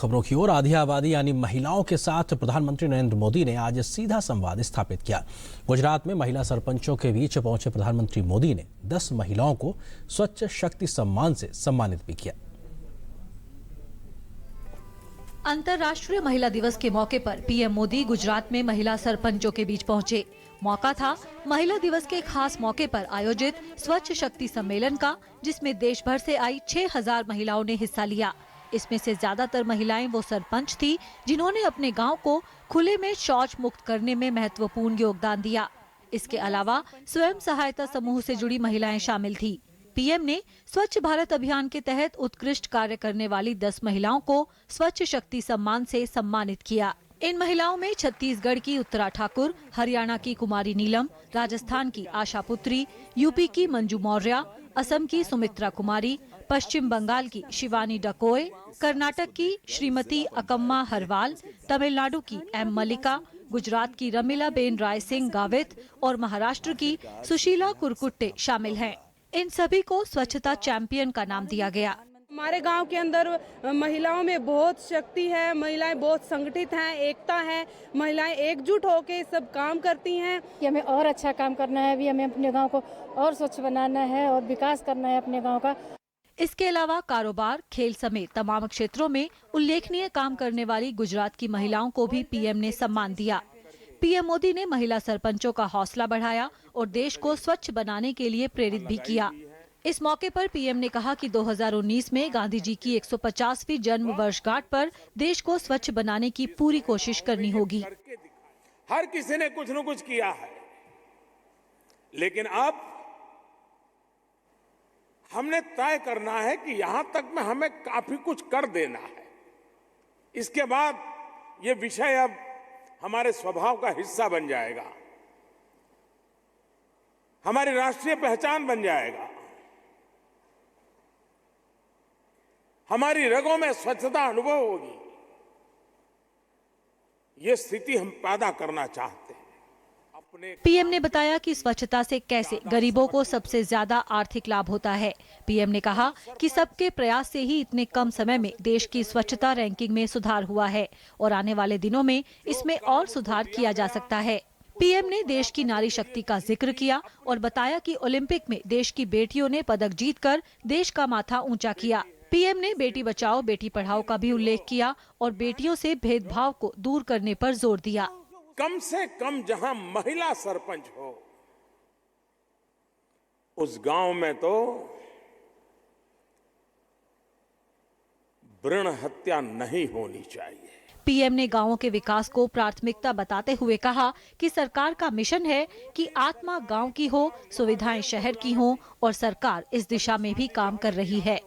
खबरों की ओर। आधी आबादी यानी महिलाओं के साथ प्रधानमंत्री नरेंद्र मोदी ने आज सीधा संवाद स्थापित किया। गुजरात में महिला सरपंचों के बीच पहुंचे प्रधानमंत्री मोदी ने 10 महिलाओं को स्वच्छ शक्ति सम्मान से सम्मानित भी किया। अंतर्राष्ट्रीय महिला दिवस के मौके पर पीएम मोदी गुजरात में महिला सरपंचों के बीच पहुंचे। मौका था महिला दिवस के खास मौके पर आयोजित स्वच्छ शक्ति सम्मेलन का, जिसमें देश भर से आई 6000 महिलाओं ने हिस्सा लिया। इसमें से ज्यादातर महिलाएं वो सरपंच थी जिन्होंने अपने गांव को खुले में शौच मुक्त करने में महत्वपूर्ण योगदान दिया। इसके अलावा स्वयं सहायता समूह से जुड़ी महिलाएं शामिल थी। पीएम ने स्वच्छ भारत अभियान के तहत उत्कृष्ट कार्य करने वाली 10 महिलाओं को स्वच्छ शक्ति सम्मान से सम्मानित किया। इन महिलाओं में छत्तीसगढ़ की उत्तरा ठाकुर, हरियाणा की कुमारी नीलम, राजस्थान की आशा पुत्री, यूपी की मंजू मौर्य, असम की सुमित्रा कुमारी, पश्चिम बंगाल की शिवानी डकोए, कर्नाटक की श्रीमती अकम्मा हरवाल, तमिलनाडु की एम मलिका, गुजरात की रमीला बेन राय सिंह गावित और महाराष्ट्र की सुशीला कुरकुट्टे शामिल हैं। इन सभी को स्वच्छता चैंपियन का नाम दिया गया। हमारे गांव के अंदर महिलाओं में बहुत शक्ति है, महिलाएं बहुत संगठित हैं, एकता है, महिलाएं एकजुट होकर सब काम करती हैं। कि हमें और अच्छा काम करना है, भी हमें अपने गांव को और स्वच्छ बनाना है और विकास करना है अपने गांव का। इसके अलावा कारोबार, खेल समेत तमाम क्षेत्रों में उल्लेखनीय काम करने वाली गुजरात की महिलाओं को भी पीएम ने सम्मान दिया। पीएम मोदी ने महिला सरपंचों का हौसला बढ़ाया और देश को स्वच्छ बनाने के लिए प्रेरित भी किया। इस मौके पर पीएम ने कहा कि 2019 में गांधी जी की 150वीं जन्म वर्षगांठ पर देश को स्वच्छ बनाने की पूरी कोशिश करनी होगी। हर किसी ने कुछ न कुछ किया है, लेकिन अब हमने तय करना है कि यहां तक में हमें काफी कुछ कर देना है। इसके बाद ये विषय अब हमारे स्वभाव का हिस्सा बन जाएगा, हमारी राष्ट्रीय पहचान बन जाएगा। हमारी रगों में स्वच्छता अनुभव होगी। ये स्थिति हम पैदा करना चाहते हैं। पीएम ने बताया कि स्वच्छता से कैसे गरीबों को सबसे ज्यादा आर्थिक लाभ होता है। पीएम ने कहा कि सबके प्रयास से ही इतने कम समय में देश की स्वच्छता रैंकिंग में सुधार हुआ है और आने वाले दिनों में इसमें और सुधार किया जा सकता है। पीएम ने देश की नारी शक्ति का जिक्र किया और बताया कि ओलंपिक में देश की बेटियों ने पदक जीतकर देश का माथा ऊंचा किया। पीएम ने बेटी बचाओ बेटी पढ़ाओ का भी उल्लेख किया और बेटियों से भेदभाव को दूर करने पर जोर दिया। कम से कम जहां महिला सरपंच हो, उस गांव में तो भ्रूण हत्या नहीं होनी चाहिए। पीएम ने गांवों के विकास को प्राथमिकता बताते हुए कहा कि सरकार का मिशन है कि आत्मा गांव की हो, सुविधाएं शहर की हो और सरकार इस दिशा में भी काम कर रही है।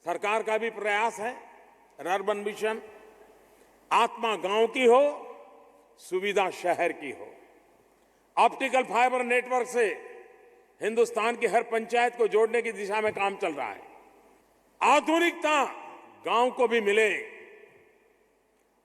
सरकार का भी प्रयास है, अर्बन मिशन, आत्मा गांव की हो, सुविधा शहर की हो। ऑप्टिकल फाइबर नेटवर्क से हिंदुस्तान की हर पंचायत को जोड़ने की दिशा में काम चल रहा है। आधुनिकता गांव को भी मिले,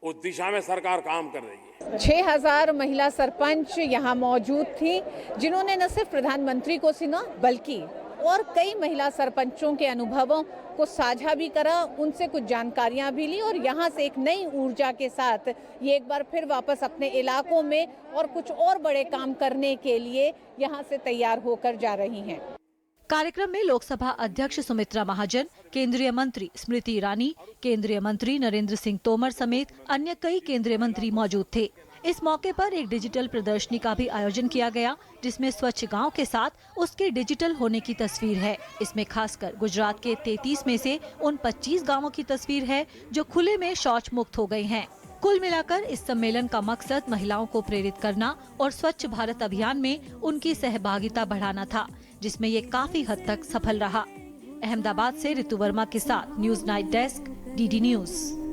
उस दिशा में सरकार काम कर रही है। 6000 महिला सरपंच यहाँ मौजूद थी, जिन्होंने न सिर्फ प्रधानमंत्री को सुना बल्कि और कई महिला सरपंचों के अनुभवों को साझा भी करा, उनसे कुछ जानकारियां भी ली और यहाँ से एक नई ऊर्जा के साथ ये एक बार फिर वापस अपने इलाकों में और कुछ और बड़े काम करने के लिए यहाँ से तैयार होकर जा रही हैं। कार्यक्रम में लोकसभा अध्यक्ष सुमित्रा महाजन, केंद्रीय मंत्री स्मृति ईरानी, केंद्रीय मंत्री नरेंद्र सिंह तोमर समेत अन्य कई केंद्रीय मंत्री मौजूद थे। इस मौके पर एक डिजिटल प्रदर्शनी का भी आयोजन किया गया, जिसमें स्वच्छ गांव के साथ उसके डिजिटल होने की तस्वीर है। इसमें खासकर गुजरात के 33 में से उन 25 गांवों की तस्वीर है जो खुले में शौच मुक्त हो गए हैं। कुल मिलाकर इस सम्मेलन का मकसद महिलाओं को प्रेरित करना और स्वच्छ भारत अभियान में उनकी सहभागिता बढ़ाना था, जिसमें ये काफी हद तक सफल रहा। अहमदाबाद से ऋतु वर्मा के साथ news night desk, DD news.